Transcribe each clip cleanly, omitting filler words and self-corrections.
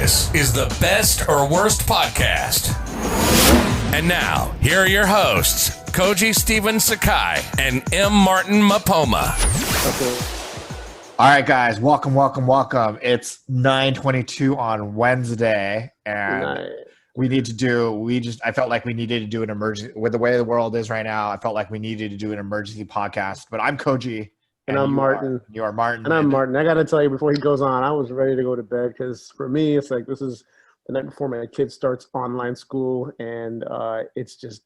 This is the Best or Worst Podcast. And now, here are your hosts, Koji Stephen Sakai and M. Martin Mapoma. Okay. All right, guys, welcome. It's 9:22 on Wednesday, and I felt like we needed to do an emergency, with the way the world is right now, I felt like we needed to do an emergency podcast, but I'm Koji. And I'm Martin. You are Martin. And I'm Martin. I got to tell you before he goes on, I was ready to go to bed because for me, it's like this is the night before my kid starts online school. And it's just,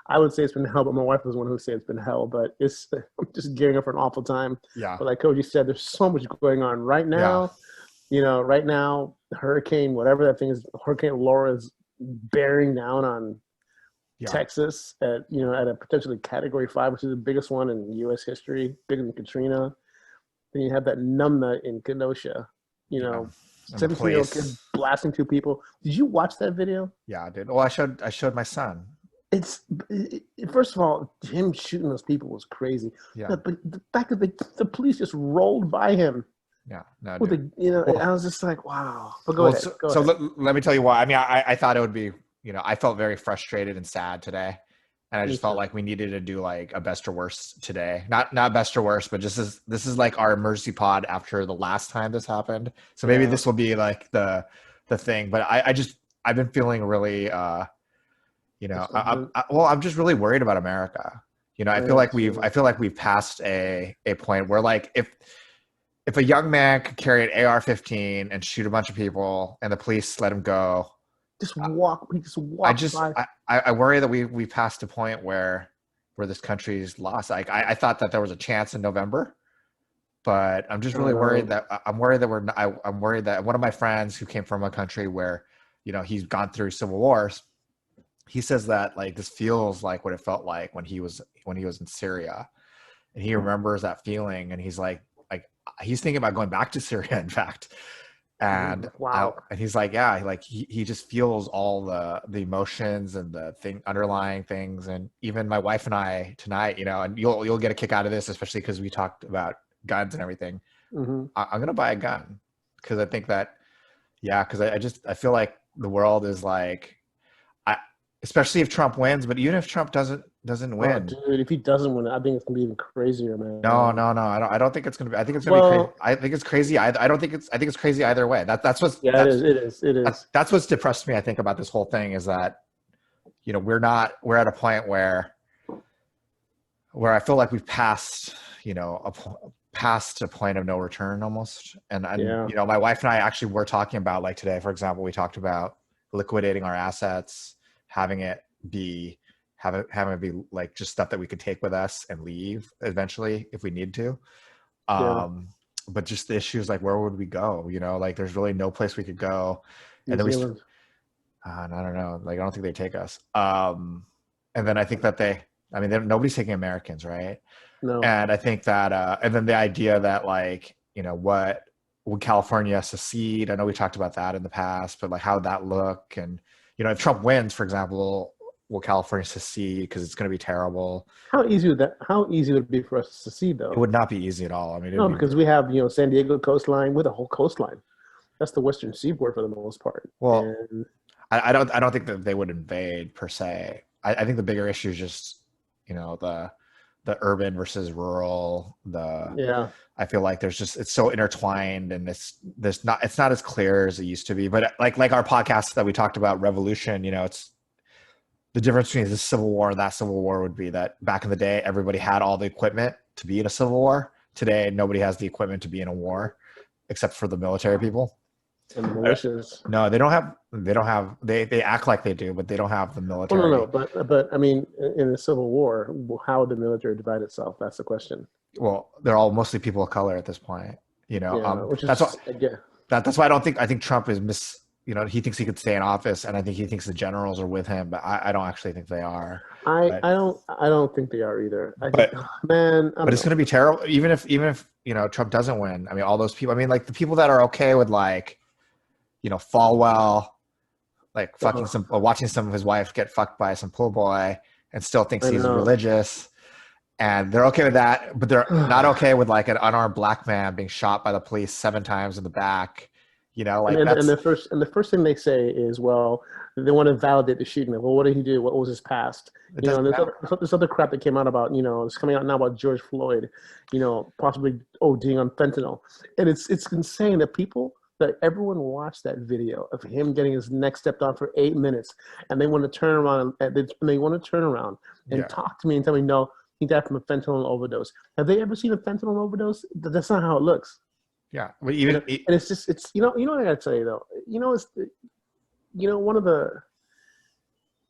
I would say it's been hell, but my wife was the one who said it's been hell. But I'm just gearing up for an awful time. Yeah. But like Koji said, there's so much going on right now. Yeah. Right now, Hurricane Laura is bearing down on Texas at a potentially Category 5, which is the biggest one in U.S. history, bigger than Katrina. Then you have that numbnut in Kenosha, 17-year-old kid blasting two people. Did you watch that video? Yeah, I did. Well, I showed my son. First of all, him shooting those people was crazy. Yeah. But the fact that the police just rolled by him. Yeah, no, I was just like, wow. But go ahead. So let me tell you why. I mean, I thought it would be. I felt very frustrated and sad today, and I just felt like we needed to do like a best or worst today. Not best or worst, but just this is like our emergency pod after the last time this happened. So maybe this will be like the thing. But I've been feeling really, I'm just really worried about America. I feel like we've passed a point where like if a young man could carry an AR-15 and shoot a bunch of people and the police let him go. Just walk by. I worry that we passed a point where this country's lost. Like I thought that there was a chance in November, but I'm just really worried that I'm worried that one of my friends who came from a country where he's gone through civil wars, he says that like this feels like what it felt like when he was in Syria, and he remembers that feeling, and he's like he's thinking about going back to Syria, in fact. And and he's like, he just feels all the emotions and the underlying things. And even my wife and I tonight, and you'll get a kick out of this, especially because we talked about guns and everything. Mm-hmm. I'm gonna buy a gun because I think that, because I feel like the world is like, especially if Trump wins, but even if Trump doesn't win, dude, if he doesn't win, I think it's gonna be even crazier, man. No, I don't think it's gonna be. I think it's gonna be crazy. I think it's crazy. I think it's crazy either way. That's what's. Yeah, it is. That's what's depressed me, I think, about this whole thing is that, we're at a point where I feel like we've passed, past a point of no return almost. And my wife and I actually were talking about, like today, for example, we talked about liquidating our assets, having it be like just stuff that we could take with us and leave eventually if we need to. But just the issue is like, where would we go? Like there's really no place we could go. And then I don't know. Like, I don't think they take us. And then I think that nobody's taking Americans, right? No. And I think that, and then the idea that like, would California secede? I know we talked about that in the past, but like, how would that look? And, if Trump wins, for example, will California secede because it's going to be terrible? How easy would it be for us to secede, though? It would not be easy at all. I mean, because we have San Diego coastline with a whole coastline. That's the Western Seaboard for the most part. Well, I don't think that they would invade per se. I think the bigger issue is just the urban versus rural. I feel like it's so intertwined, and it's not as clear as it used to be. But like our podcast that we talked about, Revolution, it's the difference between this civil war and that civil war would be that back in the day, everybody had all the equipment to be in a civil war. Today, nobody has the equipment to be in a war, except for the military people. And the militias. No, they don't have. They act like they do, but they don't have the military. No. But I mean, in the Civil War, how would the military divide itself? That's the question. Well, they're all mostly people of color at this point. That's why I think Trump is he thinks he could stay in office, and I think he thinks the generals are with him, but I don't actually think they are. I don't think they are either. But it's going to be terrible. Even if Trump doesn't win. I mean, all those people. I mean, like the people that are okay with like, Falwell, like watching some of his wife get fucked by some pool boy, and still thinks he's religious, and they're okay with that, but they're not okay with like an unarmed black man being shot by the police 7 times in the back. You know, like and the first thing they say is, well, they want to validate the shooting. Well, what did he do? What was his past? it You know, doesn't and matter. there's other crap that came out about, it's coming out now about George Floyd, possibly ODing on fentanyl, and it's insane that everyone watched that video of him getting his neck stepped on for 8 minutes, and they want to turn around and Yeah. talk to me and tell me, no, he died from a fentanyl overdose. Have they ever seen a fentanyl overdose? That's not how it looks. Yeah. Well, even And it's just what I gotta tell you though. It's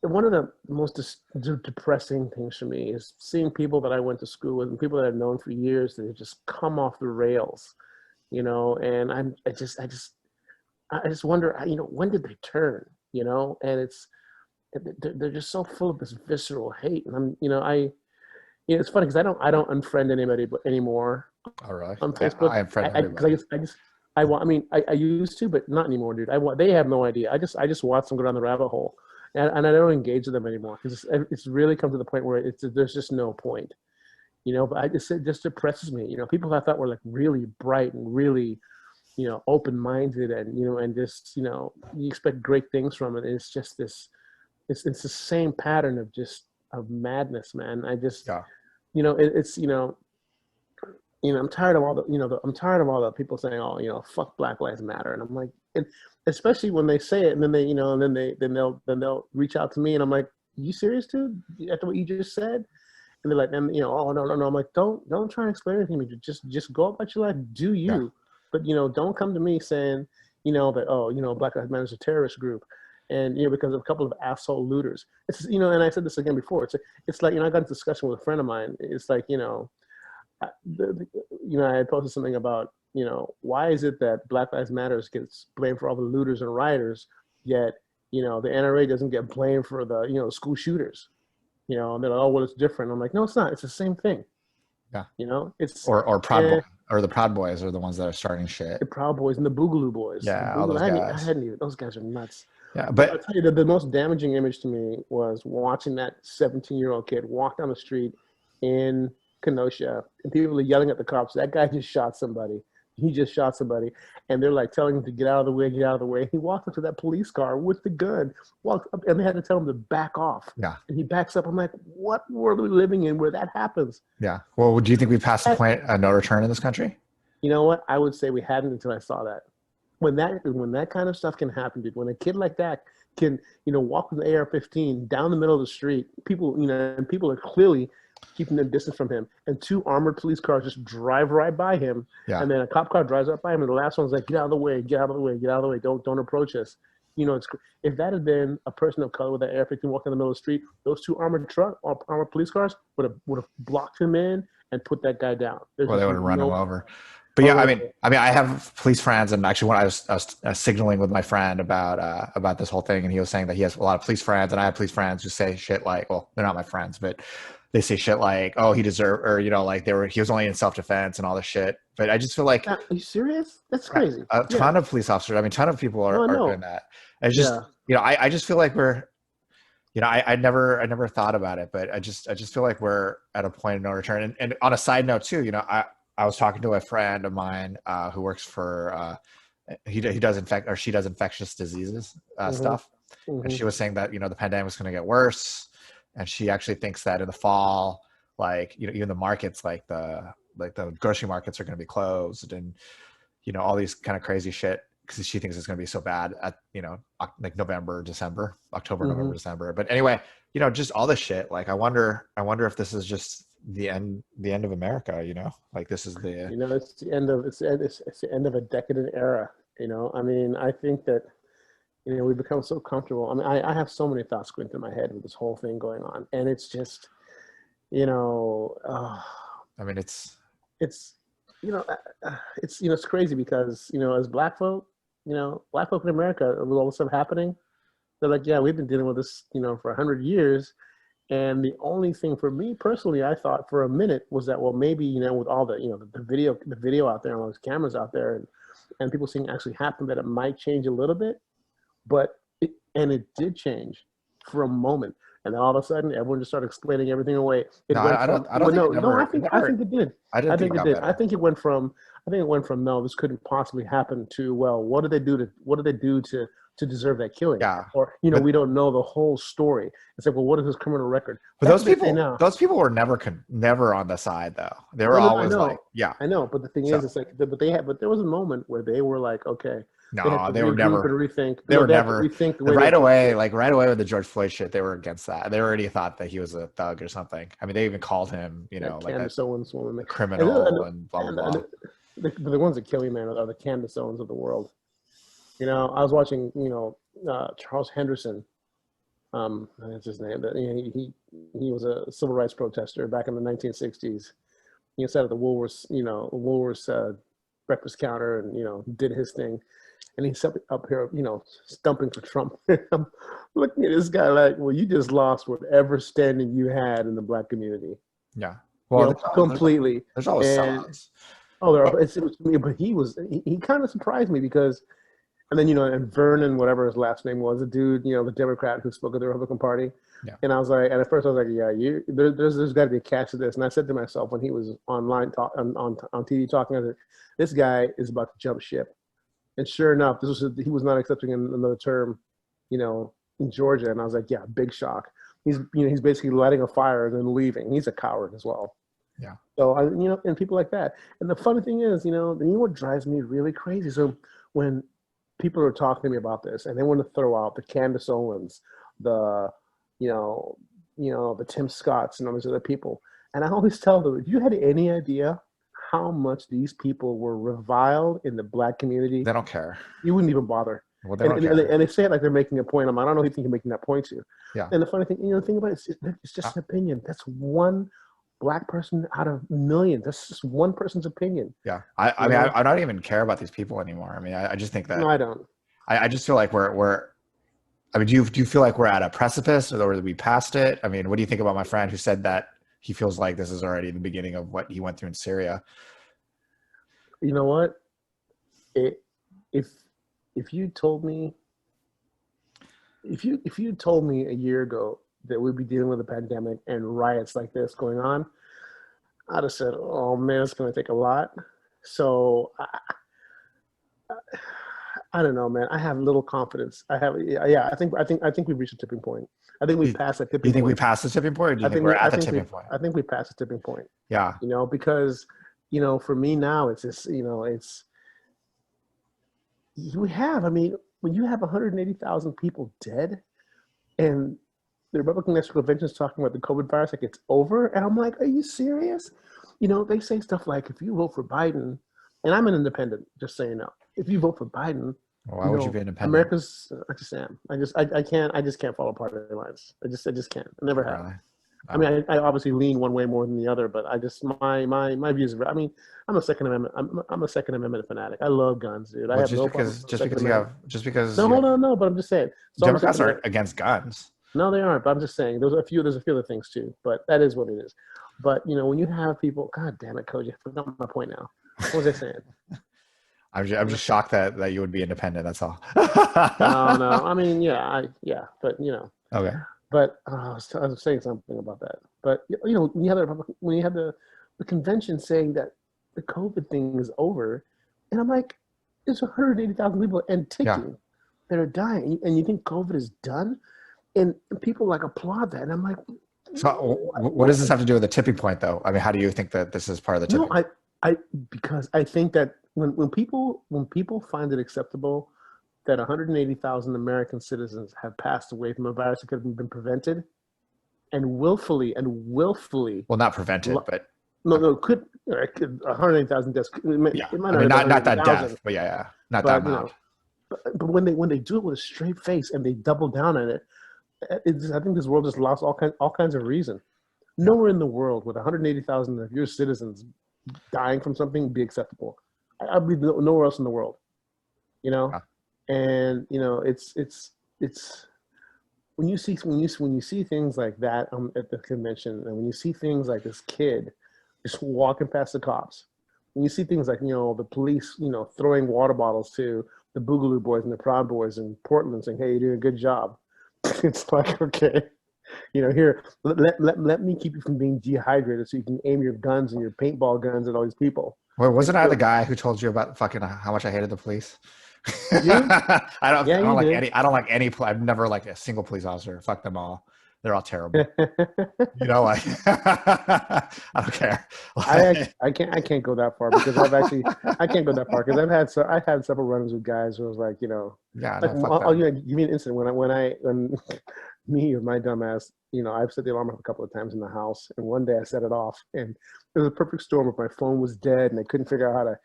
one of the most depressing things for me is seeing people that I went to school with and people that I've known for years that have just come off the rails. And I just wonder, when did they turn? And they're just so full of this visceral hate, and it's funny because I don't unfriend anybody anymore all right. on Facebook. I am friend everybody. I used to, but not anymore, dude. They have no idea. I just watch them go down the rabbit hole, and I don't engage with them anymore because it's really come to the point where there's just no point, But it just depresses me. People I thought were like really bright and really, open-minded, and and just you expect great things from it. And it's just this, it's the same pattern of madness, man. I just, Yeah. I'm tired of all I'm tired of all the people saying, oh, fuck Black Lives Matter. And I'm like, and especially when they say it and then they, and then they'll reach out to me and I'm like, you serious, dude? After what you just said? And they're like, oh, no. I'm like, don't try and explain anything to me. Just go about your life, do you. Yeah. But, don't come to me saying, that, Black Lives Matter is a terrorist group. And, because of a couple of asshole looters. It's, and I said this again before, it's like, I got into a discussion with a friend of mine. It's like, I had posted something about, why is it that Black Lives Matter gets blamed for all the looters and rioters, yet, the NRA doesn't get blamed for the, school shooters, and they're like, oh, well, it's different. I'm like, no, it's not. It's the same thing. Yeah. It's or Proud Boy, or the Proud Boys are the ones that are starting shit. The Proud Boys and the Boogaloo Boys. Yeah, all those guys. I hadn't even. Those guys are nuts. Yeah, but I'll tell you that the most damaging image to me was watching that 17-year-old kid walk down the street in Kenosha, and people are yelling at the cops. That guy just shot somebody. He just shot somebody, and they're like telling him to get out of the way, get out of the way. He walked up to that police car with the gun, walked up, and they had to tell him to back off. Yeah. And he backs up. I'm like, what world are we living in where that happens? Yeah. Well, do you think we passed the point of no return in this country? You know what? I would say we hadn't until I saw that. When that kind of stuff can happen, dude, when a kid like that can, walk with an AR-15 down the middle of the street, people, and people are clearly keeping their distance from him, and 2 armored police cars just drive right by him, and then a cop car drives up by him, and the last one's like, get out of the way, get out of the way, get out of the way, don't approach us. If that had been a person of color with an AR-15 walking in the middle of the street, those 2 armored police cars would have blocked him in and put that guy down. Or they would have run him over. But yeah, I mean, I have police friends, and actually, when I was signaling with my friend about this whole thing, and he was saying that he has a lot of police friends, and I have police friends who say shit like, well, they're not my friends, but they say shit like, oh, he deserved, or like he was only in self-defense and all this shit. But I just feel like, are you serious? That's crazy. A ton of police officers. I mean, a ton of people are doing that. It's just, I just feel like we're, I never thought about it, but I just feel like we're at a point of no return. And on a side note too, I was talking to a friend of mine who works for she does infectious diseases stuff, and she was saying that the pandemic is going to get worse, and she actually thinks that in the fall, like even the markets, like the grocery markets are going to be closed, and all these kind of crazy shit, because she thinks it's going to be so bad at like November, December, October, November, December. But anyway, just all this shit. Like I wonder if this is just the end of America, like this is the it's the end of it's the end of a decadent era. I mean, I think that we've become so comfortable. I mean, I have so many thoughts going through my head with this whole thing going on, and it's just I mean, it's it's crazy because as black folk in America, with all this stuff happening, they're like, yeah, we've been dealing with this for 100 years. And the only thing for me personally, I thought for a minute was that, well, maybe, with all the, the video out there and all those cameras out there and people seeing it actually happen, that it might change a little bit, but it did change for a moment. And then all of a sudden everyone just started explaining everything away. I think it did. I think it went from, I think it went from no, this couldn't possibly happen to well, what did they do to deserve that killing? Yeah. Or we don't know the whole story. It's like, well, what is his criminal record? But That's what they say now. those people were never on the side though. They were No, always I know. like, yeah. I know, but the thing is, it's like, but there was a moment where they were like, okay, No, they were regroup never. and rethink. They were never. Rethink the way right away with the George Floyd shit, they were against that. They already thought that he was a thug or something. I mean, they even called him, like a criminal and blah blah blah. The ones that kill me, man, are the Candace Owens of the world. I was watching, Charles Henderson. That's his name. He was a civil rights protester back in the 1960s. He sat at the Woolworths breakfast counter and did his thing. And he's up here, stumping for Trump. I'm looking at this guy like, well, you just lost whatever standing you had in the black community. Yeah. Well, completely. There's always sellouts. Oh, but he kind of surprised me because, and then, and Vernon, whatever his last name was, the dude, the Democrat who spoke at the Republican Party. Yeah. And I was like, and at first I was like, yeah, there's got to be a catch to this. And I said to myself when he was online on TV talking, I said, this guy is about to jump ship. And sure enough, he was not accepting another term, in Georgia. And I was like, yeah, big shock. He's basically lighting a fire and then leaving. He's a coward as well. Yeah. So and people like that. And the funny thing is, what drives me really crazy. So when people are talking to me about this and they want to throw out the Candace Owens, the Tim Scotts and all these other people, and I always tell them, if you had any idea how much these people were reviled in the black community, they don't care. You wouldn't even bother. Well, they don't care. And they say it like they're making a point. I don't know who you think you're making that point to. Yeah. And the funny thing, the thing about it is it's just an opinion. That's one black person out of millions. That's just one person's opinion. Yeah. I mean, I don't even care about these people anymore. I mean, I just think that. No, I don't. I just feel like we're. I mean, do you feel like we're at a precipice or are we past it? I mean, what do you think about my friend who said that he feels like this is already the beginning of what he went through in Syria? You know what? If you told me a year ago that we'd be dealing with a pandemic and riots like this going on, I'd have said, "Oh man, it's going to take a lot." So I don't know, man. I have little confidence. I think we've reached a tipping point. I think we've passed that tipping point. You think we passed the tipping point, or do you think we're at the tipping point? I think we passed the tipping point. Yeah. Because for me now, it's just we have. I mean, when you have 180,000 people dead, and the Republican National Convention is talking about the COVID virus like it's over, and I'm like, are you serious? They say stuff like, if you vote for Biden, and I'm an independent, just so you know, if you vote for Biden, why would you be independent? America's, I just am. I just can't follow party lines. I just can't. I never have. Really? I mean, I obviously lean one way more than the other, but I just my views are. I mean, I'm a Second Amendment. I'm a Second Amendment fanatic. I love guns, dude. I have no problem. Just because. No, hold on, no. But I'm just saying. So Democrats aren't against guns. No, they aren't. But I'm just saying there's a few other things too. But that is what it is. But when you have people, God damn it, Koji, I forgot my point now. What was I saying? I'm just shocked that you would be independent. That's all. No. I mean, but Okay. But I was saying something about that. But when you have the convention saying that the COVID thing is over, and I'm like, there's 180,000 people and ticking that are dying, and you think COVID is done, and people applaud that, and I'm like, so what does this have to do with the tipping point, though? I mean, how do you think that this is part of the tipping point? Because I think that when people find it acceptable that 180,000 American citizens have passed away from a virus that could have been prevented, and willfully. Well, not prevented, but. No, could 180,000 deaths. It might not that death, but not that amount. But when they do it with a straight face and they double down on it, I think this world just lost all kinds of reason. Nowhere in the world would 180,000 of your citizens dying from something be acceptable. I'd be nowhere else in the world, And it's when you see things like that at the convention, and when you see things like this kid just walking past the cops, when you see things like the police throwing water bottles to the Boogaloo Boys and the Proud Boys in Portland saying, "Hey, you're doing a good job," it's like, okay, Here, let me keep you from being dehydrated so you can aim your guns and your paintball guns at all these people. Well, wasn't I the guy who told you about fucking how much I hated the police? You did? I Yeah, don't you like did. any. I don't like any. I've never liked a single police officer. Fuck them all. They're all terrible. You know, like I don't care. I can't go that far because I can't go that far because I've had several runs with guys who was like, Yeah, like, no, fuck oh, them. give me an incident when me or my dumbass, I've set the alarm off a couple of times in the house, and one day I set it off, and it was a perfect storm. If my phone was dead, and they couldn't figure out how to,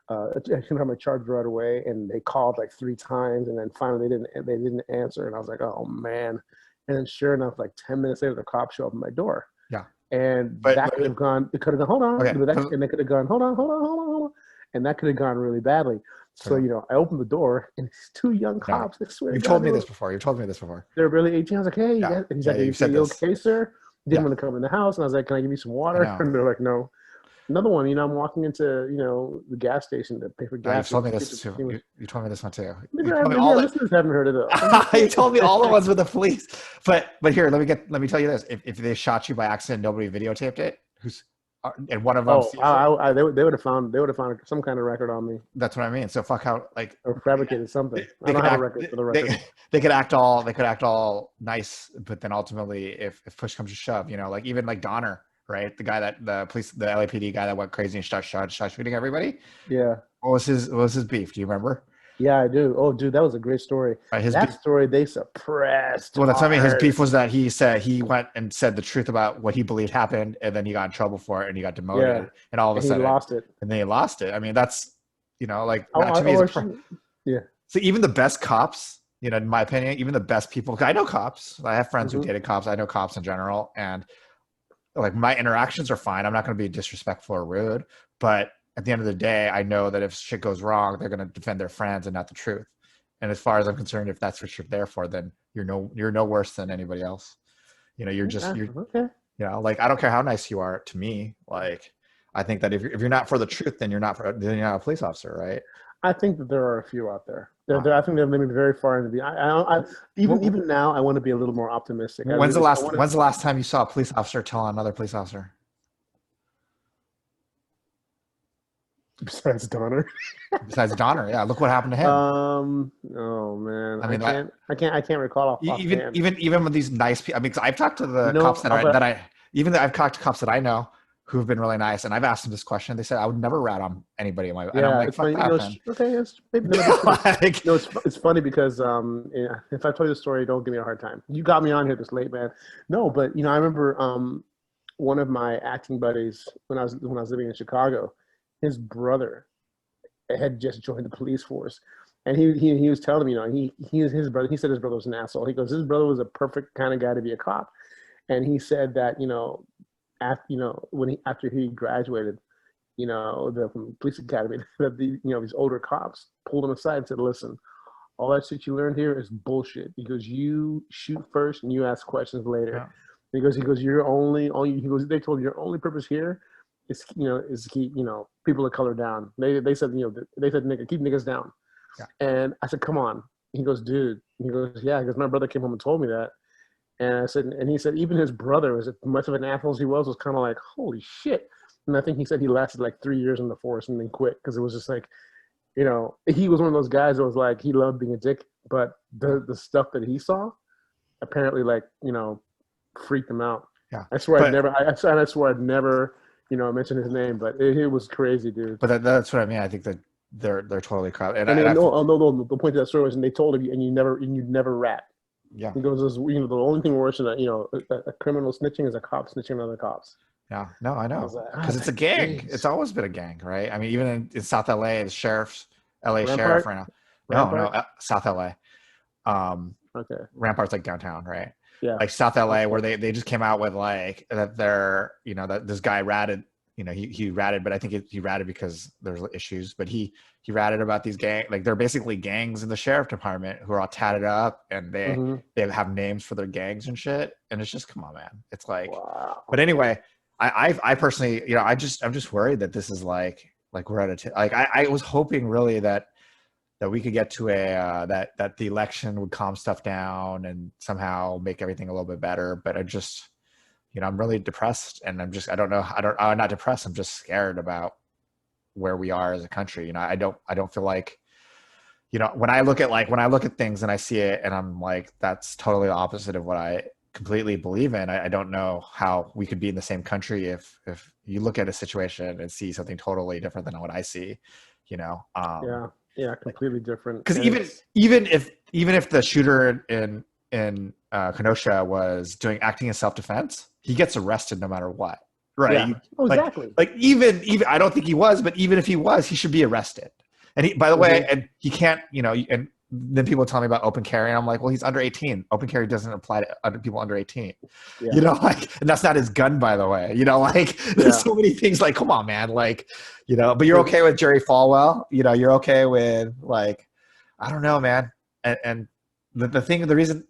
I couldn't have my charger right away, and they called like 3 times, and then finally they didn't answer, and I was like, oh man. And then sure enough, like 10 minutes later, the cops show up at my door. Yeah, And but that could have gone, it could have gone, hold on. okay. And they could have gone, hold on, hold on, hold on, hold on. And that could have gone really badly. So, I opened the door and these 2 young cops, I swear. You've told me this before. You've told me this before. They're barely 18. I was like, hey, Yeah. and he's Yeah, like, you've said you this. okay, sir? He didn't Yeah. want to come in the house. And I was like, can I give you some water? And they're like, no. Another one, I'm walking into, the gas station to pay for gas. You told me this too. You told me this one too. Listeners haven't heard of it. You told me all the ones with the police. But here, let me tell you this: if they shot you by accident, nobody videotaped it. And one of them? They would have found some kind of record on me. That's what I mean. So fuck how or fabricated something. I don't have a record for the record. They could act all nice, but then ultimately, if push comes to shove, like even like Donner. Right, the guy that the LAPD guy that went crazy and started shooting everybody. Yeah. What was his beef? Do you remember? Yeah, I do. Oh, dude, that was a great story. That story they suppressed. Well, that's what I mean. His beef was that he said he went and said the truth about what he believed happened, and then he got in trouble for it, and he got demoted, and all of a sudden he lost it. And then he lost it. I mean, that's to me. Yeah. So even the best cops, in my opinion, even the best people. I know cops. I have friends who dated cops. I know cops in general, and like my interactions are fine. I'm not going to be disrespectful or rude, but at the end of the day, I know that if shit goes wrong, they're going to defend their friends and not the truth. And as far as I'm concerned, if that's what you're there for, then you're no worse than anybody else. You're okay. Like I don't care how nice you are to me. Like I think that if you're not for the truth, then you're not a police officer, right? I think that there are a few out there. I think they're maybe very far into the. Even now, I want to be a little more optimistic. When's the last time you saw a police officer tell another police officer? Besides Donner. Besides Donner, yeah. Look what happened to him. Oh man. I can't recall. Even with these nice people. I mean, I've talked to the cops I've talked to cops that I know who've been really nice, and I've asked them this question. They said I would never rat on anybody in my. Yeah, and I'm like, fuck that, it's funny because if I tell you the story, don't give me a hard time. You got me on here this late, man. No, but I remember one of my acting buddies when I was living in Chicago, his brother had just joined the police force, and he was telling me, his brother. He said his brother was an asshole. He goes, his brother was a perfect kind of guy to be a cop, and he said that after he graduated, from police academy, that these older cops pulled him aside and said, "Listen, all that shit you learned here is bullshit." He goes, "You shoot first and you ask questions later." Yeah. He goes, they told you your only purpose here is to keep people of color down. They said nigga, keep niggas down. Yeah. And I said, come on. He goes, dude. He goes, yeah. Because my brother came home and told me that. And I said, and he said, even his brother, as much of an asshole as he was kind of like, holy shit. And I think he said he lasted like 3 years in the force and then quit because it was just like, he was one of those guys that was like, he loved being a dick, but the stuff that he saw apparently freaked him out. Yeah. I swear I'd never, mention his name, but it was crazy, dude. But that's what I mean. I think that they're totally crowded. The point of that story was, and they told him, and you never rat. Yeah. He goes, the only thing worse than a criminal snitching is a cop snitching on other cops. Yeah, no, I know, because it's a gang. Geez. It's always been a gang, right? I mean, even in South LA, the sheriff right now. No, South LA. Okay. Rampart's like downtown, right? Yeah. Like South LA, where they just came out with like that they're that this guy ratted. He ratted, but I think he ratted because there's issues. But he ratted about these gang, like they're basically gangs in the sheriff department who are all tatted up and they have names for their gangs and shit. And it's just, come on, man. It's like, wow. But anyway, I personally, I'm just worried that this is like we're at I was hoping really that that we could get to that the election would calm stuff down and somehow make everything a little bit better. But I just, I'm really depressed, and I'm not depressed. I'm just scared about where we are as a country. I don't feel like, when I look at things and I see it and I'm like, that's totally the opposite of what I completely believe in. I don't know how we could be in the same country if you look at a situation and see something totally different than what I see, completely different. Because even if the shooter in Kenosha was acting in self-defense, he gets arrested no matter what, right? Yeah. Exactly. Like even I don't think he was, but even if he was, he should be arrested. And he, by the way, and he can't, and then people tell me about open carry, and I'm like, well, he's under 18. Open carry doesn't apply to other people under 18. Yeah. And that's not his gun, by the way. There's so many things. Like, come on, man. But you're okay with Jerry Falwell. You're okay with, I don't know, man. And the reason,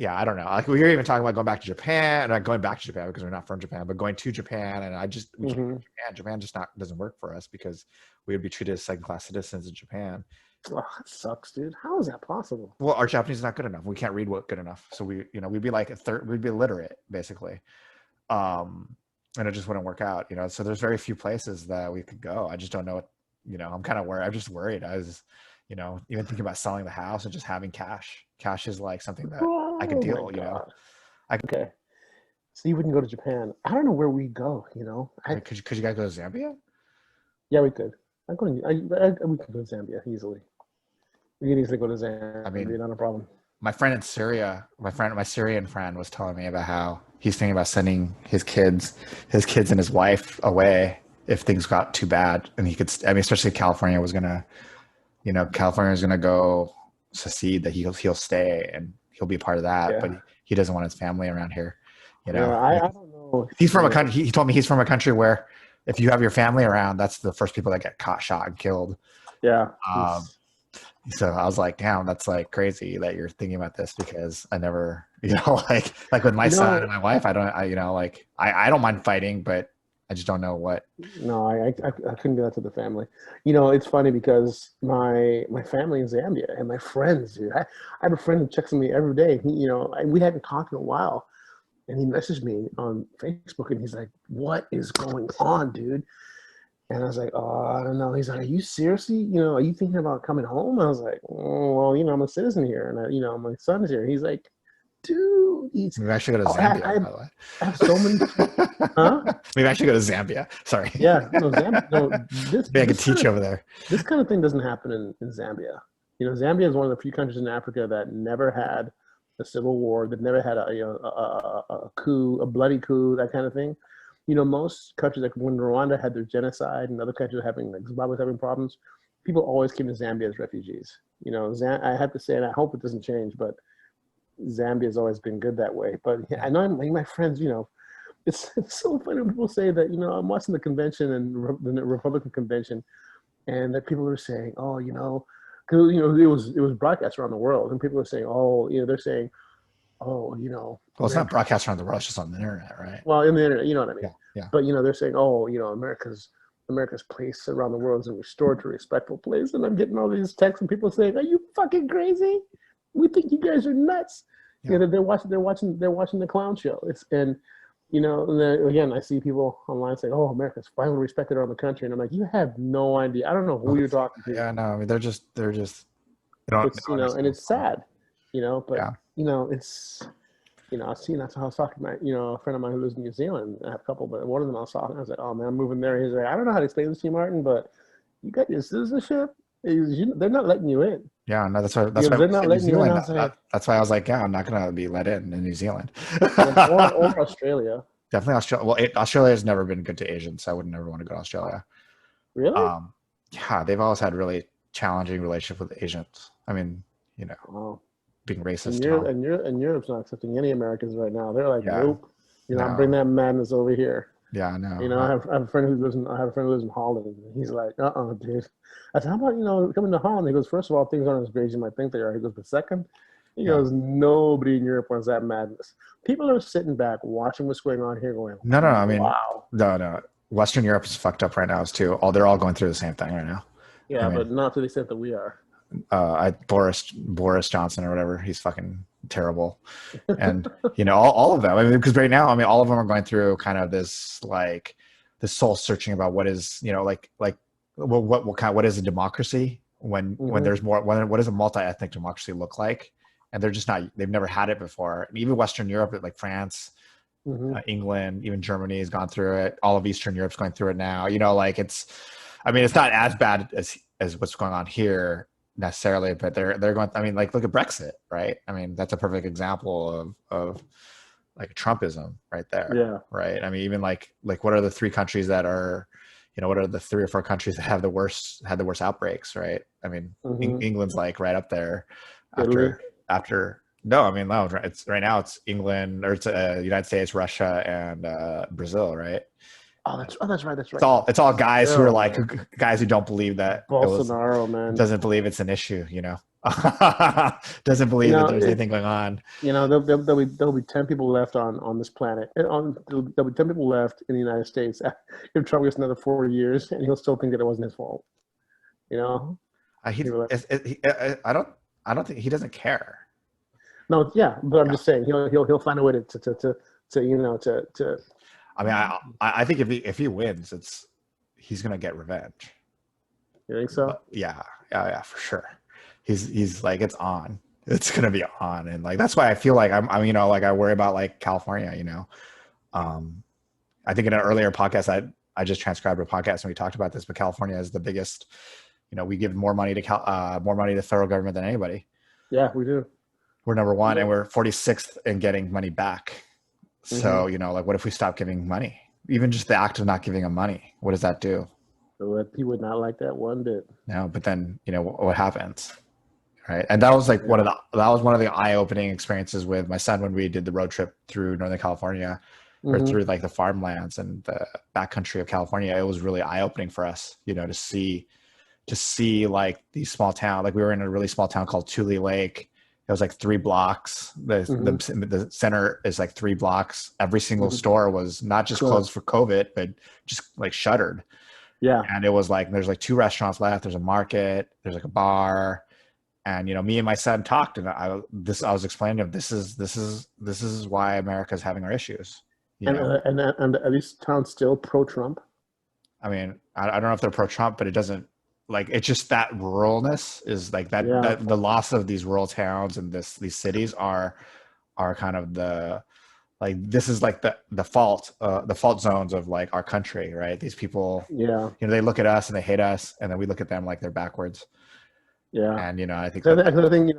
I don't know. Like, we were even talking about going back to Japan, and not going back to Japan because we're not from Japan, but going to Japan. And we can't go to Japan. Japan just doesn't work for us because we would be treated as second-class citizens in Japan. Oh, that sucks, dude. How is that possible? Well, our Japanese is not good enough. We can't read good enough. So we'd be like we'd be illiterate, basically. And it just wouldn't work out, So there's very few places that we could go. I just don't know what, I'm kind of worried. I'm just worried. I was, even thinking about selling the house and just having cash. Cash is like something that I could deal, Okay. So you wouldn't go to Japan. I don't know where we go, Could you guys go to Zambia? Yeah, we could. We could go to Zambia easily. We can easily go to Zambia. I mean, not a problem. My friend in Syria, my Syrian friend was telling me about how he's thinking about sending his kids and his wife away if things got too bad. And he could, especially if California was gonna, California is gonna go secede, that he'll stay and he'll be a part of that. Yeah. But he doesn't want his family around here. I don't know. He's from a country. He told me he's from a country where if you have your family around, that's the first people that get caught, shot, and killed. Yeah. So I was like, damn, that's like crazy that you're thinking about this, because I never, like with my son and my wife, I don't mind fighting, but I just don't know what. No, I couldn't do that to the family. It's funny because my family in Zambia and my friends, dude, I have a friend who checks on me every day. He, we hadn't talked in a while. And he messaged me on Facebook, and he's like, what is going on, dude? And I was like, oh, I don't know. He's like, are you seriously, are you thinking about coming home? I was like, oh, well, I'm a citizen here, and my son's here. He's like, dude, maybe I should go to Zambia, by the way. I have so many. Huh? Maybe I should go to Zambia. Sorry. Yeah, Zambia. Maybe I could teach over there. This kind of thing doesn't happen in Zambia. Zambia is one of the few countries in Africa that never had a civil war, that never had a coup, a bloody coup, that kind of thing. Most countries, like when Rwanda had their genocide and other countries like Zimbabwe was having problems, people always came to Zambia as refugees. I have to say, and I hope it doesn't change, but Zambia has always been good that way. But I know, like, my friends, it's so funny when people say that, I'm watching the convention and the Republican convention, and that people are saying, oh, because it was broadcast around the world, and people are saying, oh, they're saying, oh, well, it's not broadcast around the world, it's just on the internet, right? Well, in the internet, you know what I mean. Yeah. But they're saying, oh, America's place around the world is a restored to a respectful place, and I'm getting all these texts from people saying, are you fucking crazy? We think you guys are nuts. Yeah. They're watching the clown show. Again, I see people online saying, oh, America's finally respected around the country. And I'm like, you have no idea. I don't know who you're talking to. Yeah, no, I mean, they're just, and it's sad, but, yeah. It's, I've seen, that's how I was talking to a friend of mine who lives in New Zealand. I have a couple, but one of them I was talking, I was like, oh man, I'm moving there. He's like, I don't know how to explain this to you, Martin, but you got your citizenship. They're not letting you in. Yeah, no, that's why they're not letting you in. That's why I was like, yeah, I'm not going to be let in New Zealand. or Australia. Definitely Australia. Well, Australia has never been good to Asians, so I would never want to go to Australia. Really? Yeah, they've always had really challenging relationship with Asians. I mean, being racist. And Europe's not accepting any Americans right now. They're like, nope. I'm bringing that madness over here. Yeah, I know. I have a friend who lives in Holland, and he's like, dude. I said, how about, coming to Holland? He goes, first of all, things aren't as great as you might think they are. He goes, but second, he goes, nobody in Europe wants that madness. People are sitting back watching what's going on here going, no, I mean, wow. No. Western Europe is fucked up right now too. They're all going through the same thing right now. Yeah, but not to the extent that we are. Boris Johnson or whatever. He's fucking terrible. And all of them. I mean, because right now, I mean, all of them are going through kind of this soul searching about what is, what is a democracy when there's more, what does a multi-ethnic democracy look like? And they're just not, they've never had it before. And even Western Europe, like France, England, even Germany has gone through it. All of Eastern Europe's going through it now. It's not as bad as what's going on here necessarily, but they're going, I mean, like, look at Brexit, right? I mean, that's a perfect example of like Trumpism right there. Yeah. Right. I mean, even like what are the three countries that are, what are the 3 or 4 countries that had the worst outbreaks, right? I mean, England's like right up there after no, I mean, no, it's right now it's England, or it's United States, Russia, and Brazil, right? Oh, that's right. It's all guys who are like guys who don't believe that Bolsonaro, man, doesn't believe it's an issue, doesn't believe that there's anything going on. There'll be 10 people left on this planet. There'll be 10 people left in the United States if Trump gets another 4 years, and he'll still think that it wasn't his fault. I don't think he doesn't care. No, yeah, but I'm just saying he'll find a way to. I mean, I think if he wins, he's gonna get revenge. You think so? But yeah, for sure. He's like, it's on. It's gonna be on, and like that's why I feel like I'm like I worry about like California. I think in an earlier podcast I just transcribed a podcast and we talked about this, but California is the biggest. We give more money to the federal government than anybody. Yeah, we do. We're number 1, and we're 46th in getting money back. So, like, what if we stop giving money? Even just the act of not giving them money, what does that do? He would not like that one bit. No, but then, what happens? Right. And that was like one of the eye-opening experiences with my son when we did the road trip through Northern California or through like the farmlands and the backcountry of California. It was really eye-opening for us, to see like these small towns. Like we were in a really small town called Tule Lake. It was like 3 blocks. The center is like 3 blocks. Every single store was not just closed for COVID, but just like shuttered. Yeah. And it was like, there's like 2 restaurants left. There's a market. There's like a bar. And, me and my son talked, and I was explaining to him, this is why America's having our issues. And are these towns still pro-Trump? I mean, I don't know if they're pro-Trump, but it doesn't, like, it's just that ruralness is like that, that the loss of these rural towns and these cities are kind of this is like the fault zones of like our country, right? These people, they look at us and they hate us, and then we look at them like they're backwards. Yeah. And, I think I think,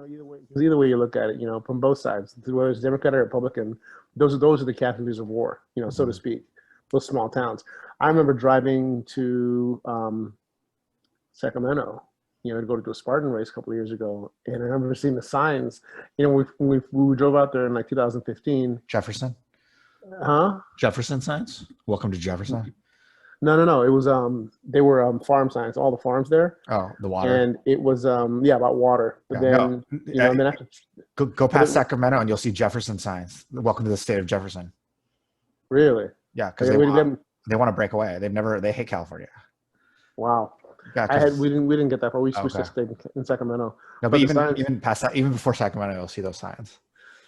either way you look at it, from both sides, whether it's Democrat or Republican, those are the casualties of war, so to speak, those small towns. I remember driving to, Sacramento, to go to a Spartan race a couple of years ago. And I remember seeing the signs, when we drove out there in like 2015. Jefferson? Huh? Jefferson signs? Welcome to Jefferson? No. It was, they were farm signs, all the farms there. Oh, the water. And it was, about water. But then, and then after. Go past Sacramento and you'll see Jefferson signs. Welcome to the state of Jefferson. Really? Yeah, because they want to break away. They hate California. Wow. Yeah, we didn't get that far. We just stayed in Sacramento. No, but even past that, even before Sacramento, you'll see those signs.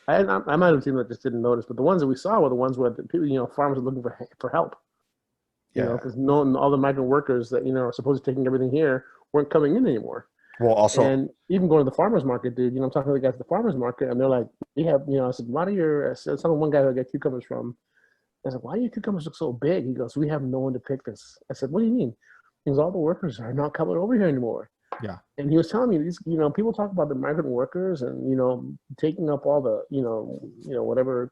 I might have seen that, just didn't notice. But the ones that we saw were the ones where the people, farmers are looking for help. Because all the migrant workers that are supposed to be taking everything here weren't coming in anymore. Well, also, and even going to the farmers market, dude. I'm talking to the guys at the farmers market, and they're like, "We have," I said, "Why do your?" I said, "One guy who I get cucumbers from." I said, "Why do your cucumbers look so big?" He goes, "We have no one to pick this." I said, "What do you mean?" Because all the workers are not coming over here anymore. Yeah. And he was telling me these, people talk about the migrant workers and, taking up all the, whatever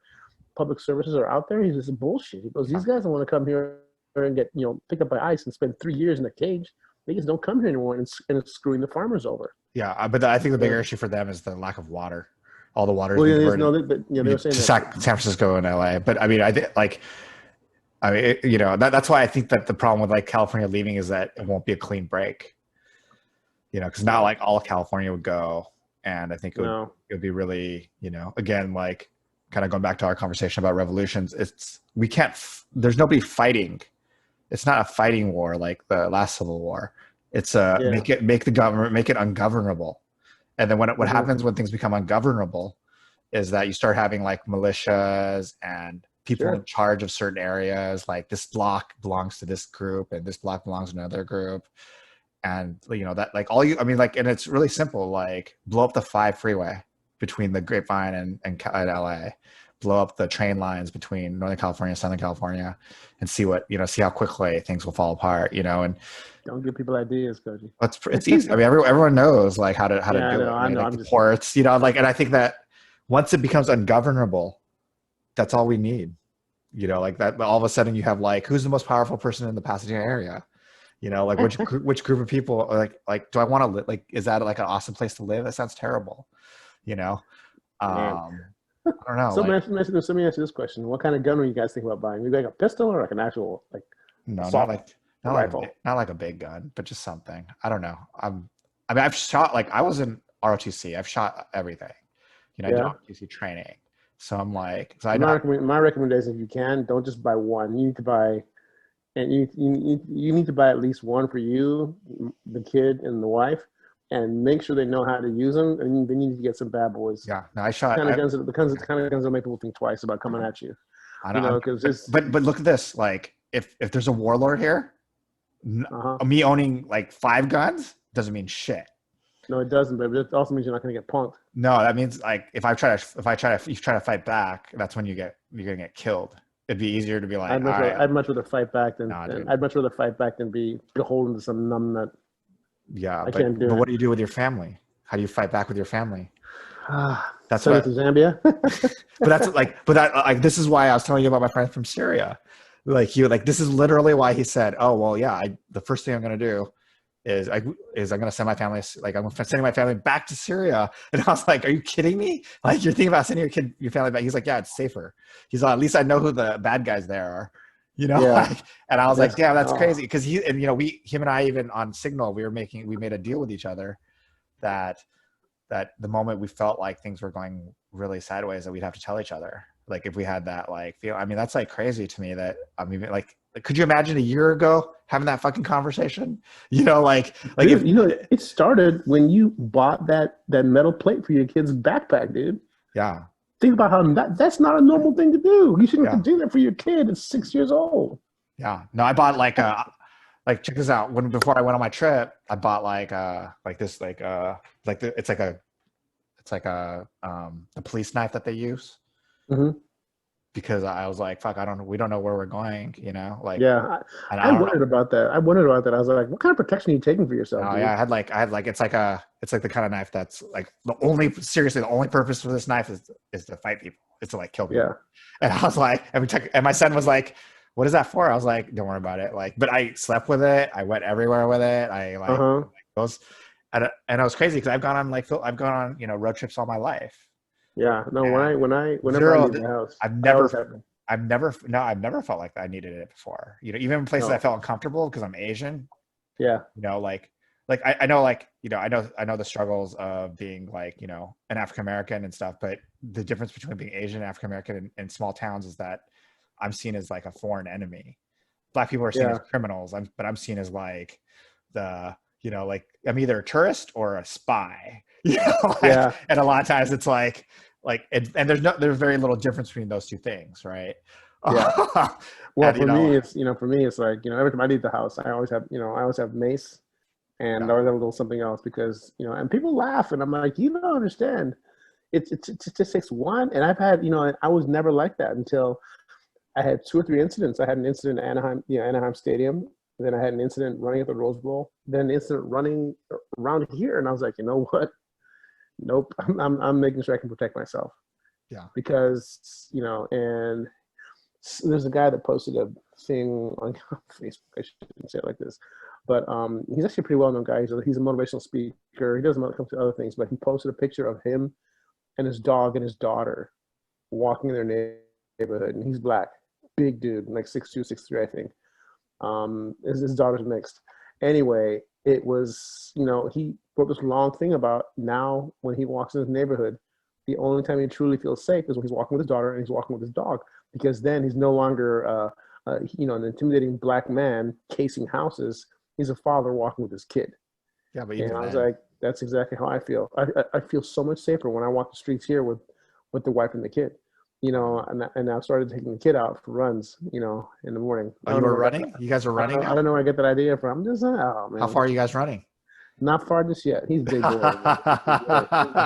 public services are out there. He's just bullshit. He goes, these guys don't want to come here and get, picked up by ICE and spend 3 years in a cage. They just don't come here anymore, and it's screwing the farmers over. Yeah. But I think the bigger issue for them is the lack of water. All the water is being diverted they were saying San Francisco and LA. But I mean, that's why I think that the problem with like California leaving is that it won't be a clean break, because not like all of California would go. And I think it would be really, again, like kind of going back to our conversation about revolutions, there's nobody fighting. It's not a fighting war like the last Civil War. It's make the government, make it ungovernable. And then what happens when things become ungovernable is that you start having like militias and people in charge of certain areas. Like this block belongs to this group and this block belongs to another group. And that like and it's really simple. Like blow up the 5 freeway between the Grapevine and LA, blow up the train lines between Northern California and Southern California, and see how quickly things will fall apart. And don't give people ideas, Koji. It's easy. I mean, everyone knows like how to do it. I know. Like I'm the just ports, and I think that once it becomes ungovernable, that's all we need. Like that. All of a sudden, you have like who's the most powerful person in the Pasadena area? Like which group of people? Like do I want to live? Like, is that like an awesome place to live? That sounds terrible. I don't know. So let me ask you this question: what kind of gun are you guys thinking about buying? You like a pistol or like an actual like? No, rifle. Not like a big gun, but just something. I don't know. I've shot, like I was in ROTC. I've shot everything. I did ROTC training. So I'm like, my recommendation, if you can, don't just buy one. You need to buy, and you need to buy at least one for you, the kid, and the wife, and make sure they know how to use them. And then you need to get some bad boys. Yeah, no, I shot the kind of guns that make people think twice about coming at you. I don't know, because but look at this. Like, if there's a warlord here, me owning like 5 guns doesn't mean shit. No, it doesn't. But it also means you're not going to get punked. No, that means like if you try to fight back, that's when you're gonna get killed. It'd be easier to be like, I'd much rather fight back than be beholden to some numbnut. Yeah, but what do you do with your family? How do you fight back with your family? That's what to Zambia. but this is why I was telling you about my friend from Syria. This is literally why he said, "Oh well, yeah. The first thing I'm going to do is I'm going to send my family. Like I'm sending my family back to Syria." And I was like, "Are you kidding me? Like you're thinking about sending your family back?" He's like, "Yeah, it's safer." He's like, "At least I know who the bad guys there are." Yeah. And I was like, "Damn, that's crazy." Because him and I, even on Signal, we made a deal with each other that the moment we felt like things were going really sideways, that we'd have to tell each other. Like if we had that like feel, I mean, that's like crazy to me. That I mean, like, could you imagine a year ago having that fucking conversation? Dude, it started when you bought that metal plate for your kid's backpack, dude. Yeah. Think about how that's not a normal thing to do. You shouldn't have to do that for your kid. It's 6 years old. Yeah. No, I bought check this out. Before I went on my trip, I bought the police knife that they use. Mm-hmm. Because I was like, fuck, we don't know where we're going, I wondered about that. I was like, what kind of protection are you taking for yourself? Oh, yeah, I had like it's like the kind of knife that's like the only purpose for this knife is to fight people. It's to like kill people. Yeah. And I was like, and my son was like, what is that for? I was like, don't worry about it. Like, but I slept with it. I went everywhere with it. I like those, and it was crazy because I've gone on road trips all my life. Yeah, no. Whenever I leave the house, I've never felt like I needed it before. Even in places I felt uncomfortable because I'm Asian. Yeah. I know the struggles of being like an African American and stuff, but the difference between being Asian and African American in small towns is that I'm seen as like a foreign enemy. Black people are seen as criminals, but I'm seen as like like I'm either a tourist or a spy. And a lot of times it's like and there's very little difference between those two things, right? Yeah. Well, for me it's like every time I leave the house, I always have mace, and I always have a little something else because and people laugh, and I'm like, you don't understand. It just takes one, and I've had I was never like that until I had 2 or 3 incidents. I had an incident in Anaheim Stadium. Then I had an incident running at the Rose Bowl. Then an incident running around here, and I was like, you know what? Nope. I'm making sure I can protect myself. Yeah. Because and there's a guy that posted a thing on Facebook. I shouldn't say it like this, but he's actually a pretty well-known guy. He's a motivational speaker. He doesn't come to other things, but he posted a picture of him and his dog and his daughter walking in their neighborhood, and he's black, big dude, like 6'2", 6'3", I think. His daughter's mixed. Anyway, it was, he wrote this long thing about now when he walks in his neighborhood, the only time he truly feels safe is when he's walking with his daughter and he's walking with his dog, because then he's no longer, an intimidating black man casing houses. He's a father walking with his kid. Yeah, but I was like, That's exactly how I feel. I feel so much safer when I walk the streets here with the wife and the kid. And I've started taking the kid out for runs, in the morning. Oh, you were running? You guys are running now? I don't know where I get that idea from. I'm just, oh, man. How far are you guys running? Not far just yet. He's a big boy.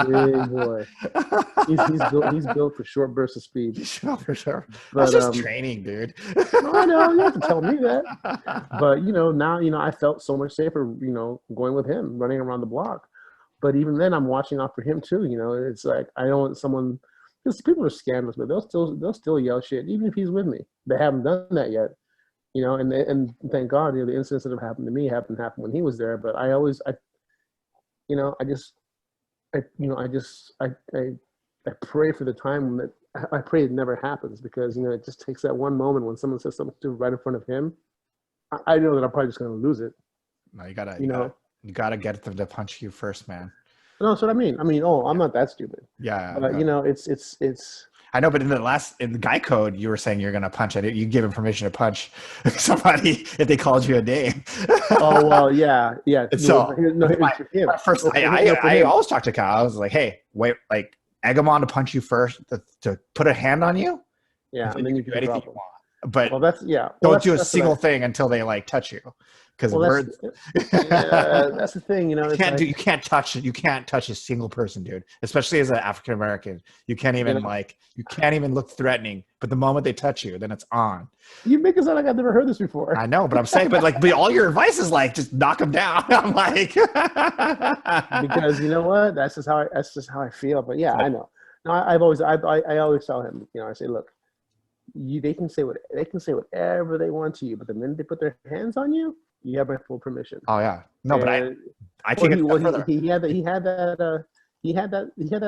Man. He's big boy. He's built for short bursts of speed. Sure, for sure. But, That's just training, dude. I know, you have to tell me that. But now I felt so much safer, going with him, running around the block. But even then, I'm watching out for him too. It's like I don't want someone. Because people are scandalous, but they'll still yell shit even if he's with me. They haven't done that yet. And thank God, the incidents that have happened to me happened when he was there. But I pray for the time that I pray it never happens, because it just takes that one moment when someone says something right in front of him. I know that I'm probably just going to lose it. No, you gotta get them to punch you first, man. No, that's what I mean. I'm not that stupid. Yeah, but it's. I know, but in the guy code, you were saying you're gonna punch it. You give him permission to punch somebody if they called you a name. Oh well, yeah. So first, I always talk to Kyle. I was like, hey, wait, like egg him on to punch you first, to put a hand on you. Yeah, and then you can do anything you want. But don't do a single thing until they like touch you, because words. That's the thing, You can't touch a single person, dude. Especially as an African American, you can't even look threatening. But the moment they touch you, then it's on. You make it sound like I've never heard this before. I know, but I'm saying, but all your advice is like just knock them down. I'm like, because you know what? That's just how I feel. But yeah, I know. No, I always tell him, I say, look. They can say whatever they want to you, but the minute they put their hands on you, you have my full permission. Oh yeah, no, but I take it further. He had that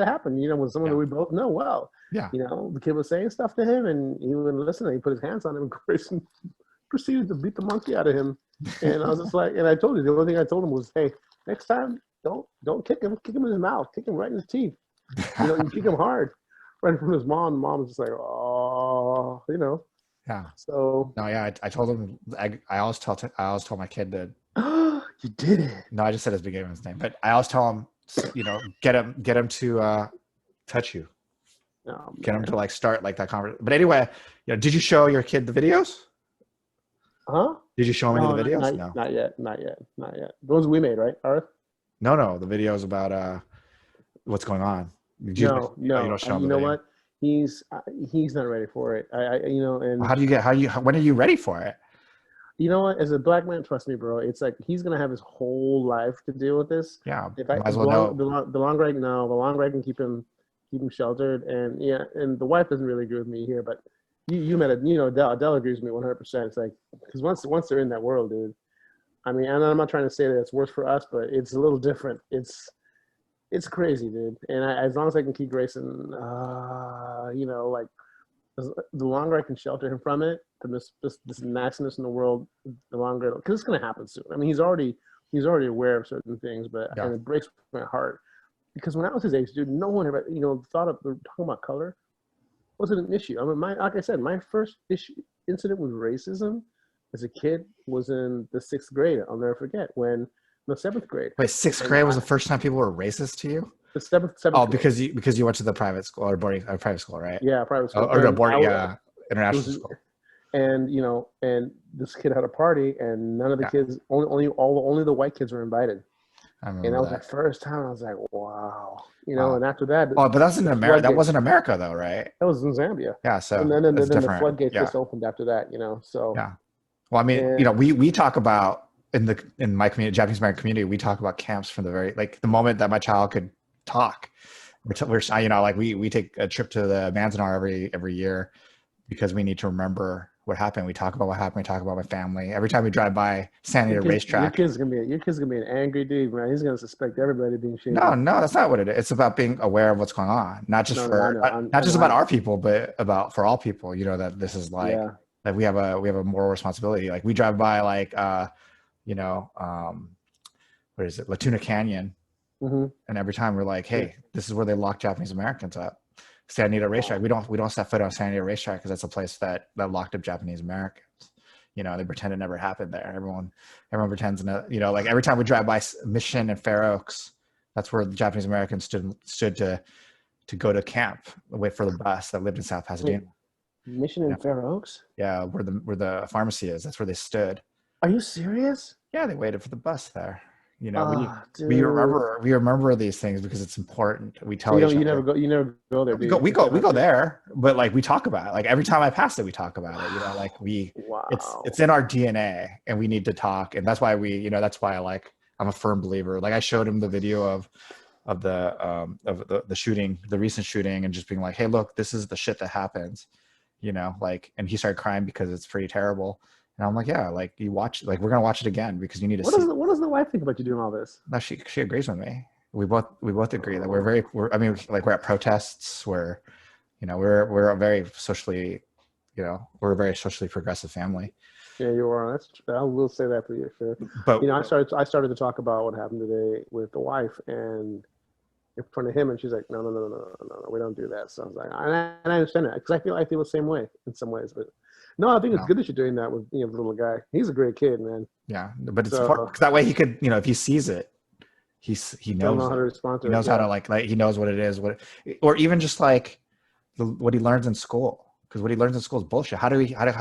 happen. With someone that we both know well. Yeah. The kid was saying stuff to him, and he wouldn't listen. And he put his hands on him, of course, and proceeded to beat the monkey out of him. And I was just like, and I told you, the only thing I told him was, hey, next time, don't kick him in his mouth, kick him right in his teeth. You kick him hard. Right from his mom. The mom was just like, oh, Yeah. So. No, yeah, I told him. I always tell my kid that. You did it. No, I just said his beginning of his name, but I always tell him, get him to touch you. Oh, get him to like start like that conversation. But anyway, did you show your kid the videos? Huh? Did you show him any of the videos? No, not yet. The ones we made, right, Arth? No, the videos about what's going on. No. You don't show him. You know what? He's not ready for it. And when are you ready for it? You know what? As a black man, trust me, bro. It's like he's gonna have his whole life to deal with this. Yeah. The longer I can keep him sheltered, and and the wife doesn't really agree with me here, but you met it. Adele agrees with me 100%. It's like, because once they're in that world, dude. And I'm not trying to say that it's worse for us, but it's a little different. It's crazy, dude. And as long as I can keep Grayson, the longer I can shelter him from it, from this nastiness in the world, the longer, because it's gonna happen soon. He's already aware of certain things, but and it breaks my heart, because when I was his age, dude, no one ever thought of talking about color wasn't an issue. Like I said, my first incident with racism as a kid was in the 6th grade. I'll never forget when. The 7th grade. Wait, 6th grade was the first time people were racist to you? The 7th. Oh, because you went to the private school or private school, right? Yeah, private school. International school. And and this kid had a party, and none of the kids, only the white kids were invited. And that was my first time. I was like, wow, And after that, but that's in America. That wasn't America, though, right? That was in Zambia. Yeah. So and then the floodgates just opened after that. So yeah. Well, we talk about. In my community, Japanese American community, we talk about camps from the moment that my child could talk. We take a trip to the Manzanar every year because we need to remember what happened. We talk about what happened. We talk about my family. Every time we drive by San Diego racetrack. Your kid's gonna be an angry dude, man. He's gonna suspect everybody being shady. No, that's not what it is. It's about being aware of what's going on, not just about our people, but for all people. That this is like we have a moral responsibility. Like we drive by what is it, Latuna Canyon, and every time we're like, hey, this is where they lock Japanese Americans up. San Diego racetrack. We don't set foot on San Diego racetrack because that's a place that locked up Japanese Americans. They pretend it never happened there. Everyone pretends, every time we drive by Mission and Fair Oaks, That's where the Japanese Americans stood to go to camp, wait for the bus that lived in South Pasadena. Mission in Fair Oaks? Yeah, where the pharmacy is. That's where they stood. Are you serious? Yeah, they waited for the bus there. You know, we dude. remember these things because it's important. We tell So each other. You never go there. We go there, but like we talk about it. Like every time I pass it, we talk about it. You know, like it's in our DNA, and we need to talk. And that's why that's why I'm a firm believer. Like I showed him the video of the shooting, the recent shooting, and just being like, hey, look, this is the shit that happens. You know, like, and he started crying because it's pretty terrible. And I'm like, yeah, like you watch, like we're gonna watch it again because you need to see. What does the wife think about you doing all this? No, she agrees with me. We both agree that we're at protests. We're a very socially, we're a very socially progressive family. Yeah, you are. I will say that for you. Sure. But I started to talk about what happened today with the wife and in front of him, and she's like, no, we don't do that. So I was like, and I understand that because I feel the same way in some ways, but. No, I think it's good that you're doing that with the little guy. He's a great kid, man. Yeah, but it's important because that way he could, if he sees it, he knows how to respond to it. He knows how to like he knows what it is, or even just like what he learns in school, because what he learns in school is bullshit. How do I like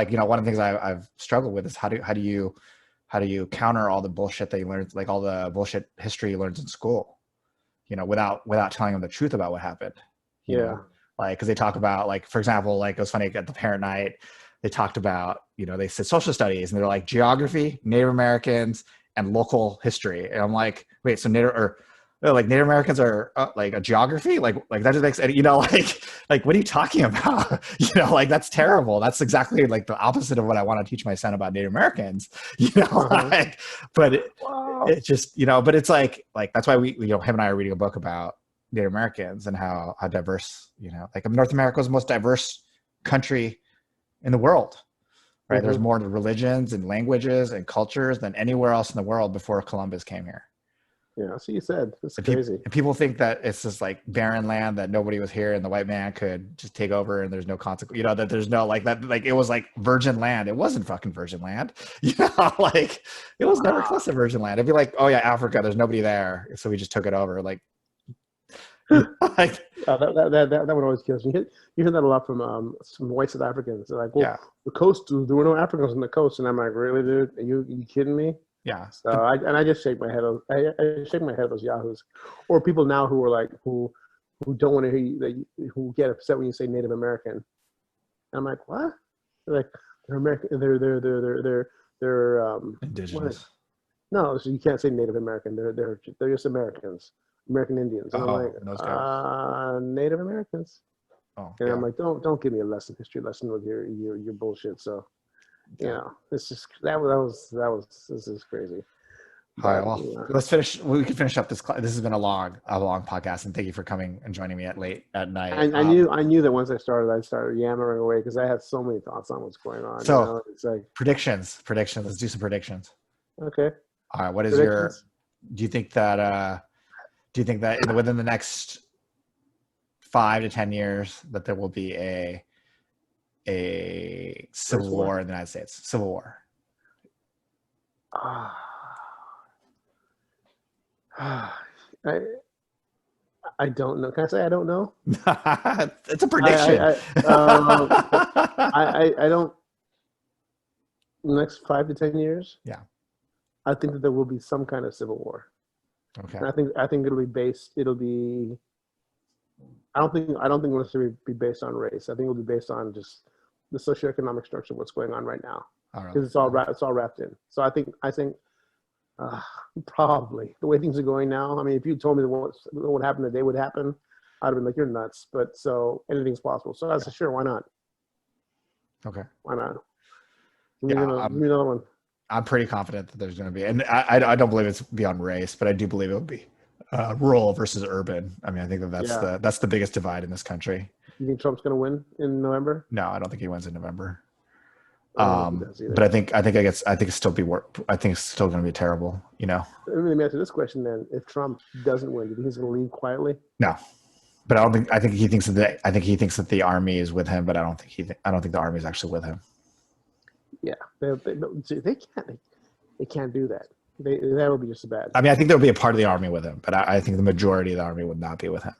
one of the things I've struggled with is how do you counter all the bullshit that he learns, like all the bullshit history he learns in school, without telling him the truth about what happened. You know? Like, because they talk about, like, for example, like it was funny at the parent night, they talked about, they said social studies, and they're like geography, Native Americans, and local history. And I'm like, wait, so Native Americans are like a geography? Like that just makes any, like what are you talking about? Like that's terrible. That's exactly like the opposite of what I want to teach my son about Native Americans. But it just, but it's like that's why we, him and I are reading a book about Native Americans and how diverse, like North America was the most diverse country in the world, right? Mm-hmm. There's more religions and languages and cultures than anywhere else in the world before Columbus came here. Yeah, so you said it's crazy. And people think that it's just like barren land that nobody was here and the white man could just take over and there's no consequence. That there's no like that, like it was like virgin land. It wasn't fucking virgin land. Like it was never close to virgin land. It'd be like, oh yeah, Africa, there's nobody there, so we just took it over. Like. That one always kills me. You hear that a lot from some white South Africans. They're like, well, the coast, there were no Africans on the coast. And I'm like, really, dude? Are you kidding me? Yeah. So I just shake my head. I shake my head at those yahoos, or people now who are like who don't want to hear you, who get upset when you say Native American. And I'm like, what? They're like, they're American. They're indigenous. No, so you can't say Native American. They're just Americans. American Indians. And I'm like, Native Americans. Oh, and I'm like, don't give me a history lesson with your bullshit. So, it's just this is crazy. All right, well, let's finish. We can finish up this. This has been a long podcast, and thank you for coming and joining me late at night. I knew that once I started yammering away because I had so many thoughts on what's going on. So, it's like predictions. Let's do some predictions. Okay. All right. What is your? Do you think that within the next 5 to 10 years that there will be a civil war in the United States? Civil war. I don't know. Can I say I don't know? It's a prediction. I don't. The next 5 to 10 years. Yeah. I think that there will be some kind of civil war. Okay. And I think it'll be based. It'll be. I don't think it'll necessarily be based on race. I think it'll be based on just the socioeconomic structure of what's going on right now, because it's all wrapped in. So I think probably the way things are going now. I mean, if you told me what would happen today would happen, I'd have been like, you're nuts. But so anything's possible. So I said, sure, why not? Okay. Why not? Give me another one. I'm pretty confident that there's going to be, and I don't believe it's beyond race, but I do believe it will be rural versus urban. I mean, I think that's the biggest divide in this country. You think Trump's going to win in November? No, I don't think he wins in November. But I think it's still going to be terrible. Let me ask you this question then: if Trump doesn't win, do you think he's going to leave quietly? No, but I think he thinks that the army is with him, but I don't think the army is actually with him. Yeah, they can't do that. That would be just as bad. I mean, I think there would be a part of the army with him, but I think the majority of the army would not be with him.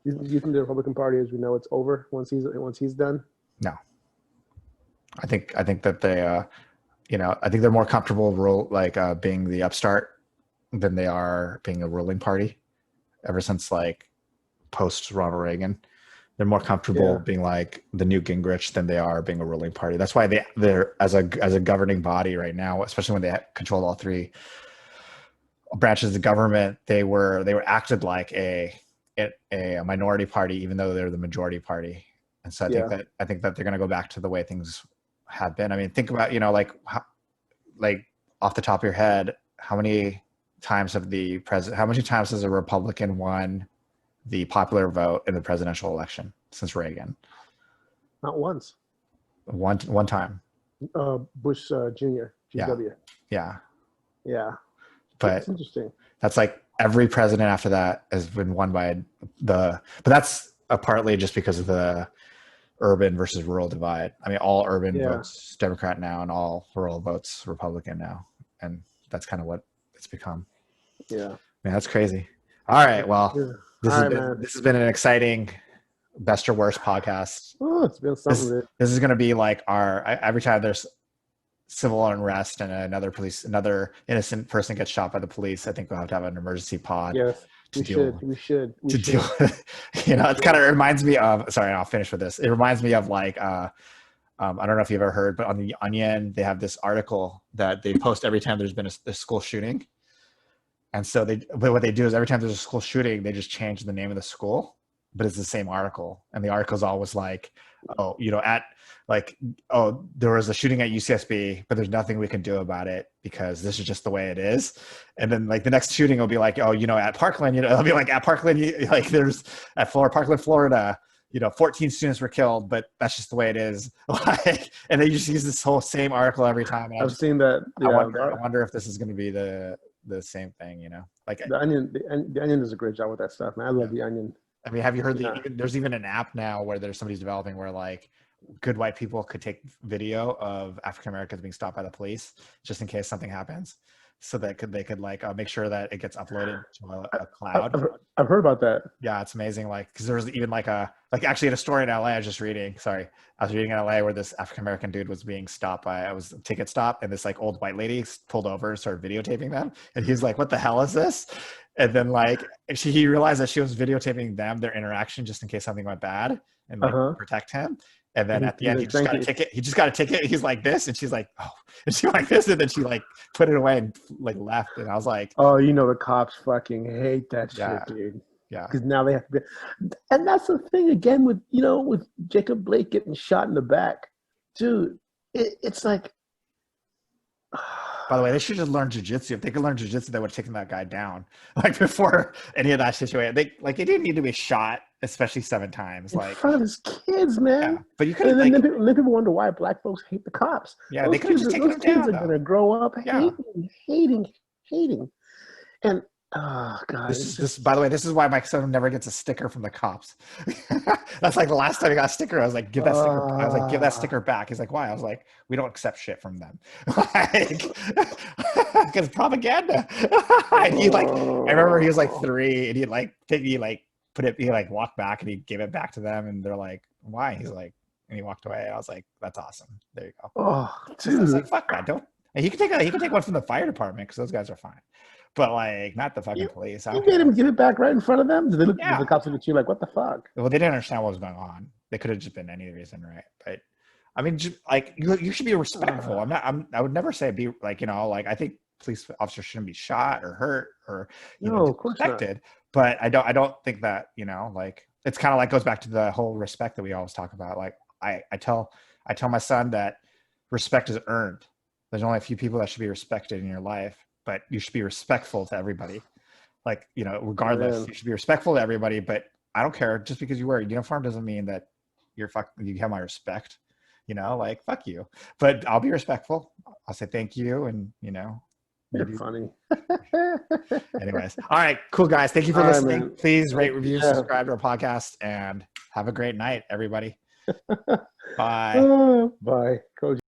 You think the Republican Party, as we know, it's over once he's done? No, I think that they, I think they're more comfortable being the upstart than they are being a ruling party. Ever since like post Ronald Reagan, they're more comfortable being like the Newt Gingrich than they are being a ruling party. That's why they're as a governing body right now, especially when they controlled all three branches of the government. They were acted like a minority party, even though they're the majority party. And so I think that they're going to go back to the way things have been. I mean, think about like off the top of your head, how many times has a Republican won the popular vote in the presidential election since Reagan? Not once. One time. Bush Jr. GW. Yeah. But that's interesting. That's like every president after that has been won by but that's partly just because of the urban versus rural divide. I mean, all urban votes Democrat now and all rural votes Republican now. And that's kind of what it's become. Yeah. Man, that's crazy. All right. Well, this has been an exciting best or worst podcast. Oh, it's been something. This is going to be like every time there's civil unrest and another innocent person gets shot by the police, I think we'll have to have an emergency pod. Yes, we should. Deal with, it kind of reminds me of, sorry, I'll finish with this. It reminds me of like, I don't know if you've ever heard, but on The Onion, they have this article that they post every time there's been a school shooting. And so what they do is every time there's a school shooting, they just change the name of the school, but it's the same article. And the article's always like, there was a shooting at UCSB, but there's nothing we can do about it because this is just the way it is. And then like the next shooting will be like, at Parkland, it'll be like at Parkland, like there's at Parkland, Florida, 14 students were killed, but that's just the way it is. Like, and they just use this whole same article every time. And I've seen that. I wonder if this is going to be the same thing, like the Onion does a great job with that stuff, man. I love The Onion. I mean, have you heard there's even an app now where somebody's developing where like good white people could take video of African Americans being stopped by the police just in case something happens, so that they could make sure that it gets uploaded to a cloud. I've heard about that. Yeah, it's amazing. Like, because there was even actually in a story in LA I was reading in LA where this African American dude was being stopped it was a ticket stop, and this like old white lady pulled over and started videotaping them, and he's like, what the hell is this? And then he realized that she was videotaping their interaction just in case something went bad and protect him. And then at the end, he just got a ticket. He just got a ticket. He's like this, and she's like, oh, and she like this, and then she like put it away and like left. And I was like, oh, the cops fucking hate that shit, dude. Yeah, because now they have to be, and that's the thing again with with Jacob Blake getting shot in the back, dude. It's like. By the way, they should just learn jujitsu. If they could learn jujitsu, they would have taken that guy down like before any of that situation. They didn't need to be shot, especially 7 times. In front of his kids, man. Yeah, but you could. And then people wonder why black folks hate the cops. Yeah, they could have just taken them down. Those kids are gonna grow up hating, and oh god. This by the way, this is why my son never gets a sticker from the cops. That's like the last time he got a sticker. I was like, give that sticker. I was like, give that sticker back. He's like, why? I was like, we don't accept shit from them. Because propaganda. And I remember he was like 3, and he walked back and he gave it back to them, and they're like, why? He's like, and he walked away. I was like, that's awesome. There you go. Oh, dude. I was like, fuck that. Don't. And he could take one from the fire department because those guys are fine. But not the fucking police. You made him give it back right in front of them? Did the cops look at you like, what the fuck? Well, they didn't understand what was going on. They could have just been any reason, right? But I mean, you should be respectful. I would never say be I think police officers shouldn't be shot or hurt or disrespected. But I don't think that it's kind of goes back to the whole respect that we always talk about. Like I tell my son that respect is earned. There's only a few people that should be respected in your life. But you should be respectful to everybody. Regardless, you should be respectful to everybody, but I don't care. Just because you wear a uniform doesn't mean that you have my respect, fuck you, but I'll be respectful. I'll say thank you. And you're funny. Anyways. All right, cool guys. Thank you for listening. Please rate, review, subscribe to our podcast, and have a great night, everybody. Bye. Bye. Koji.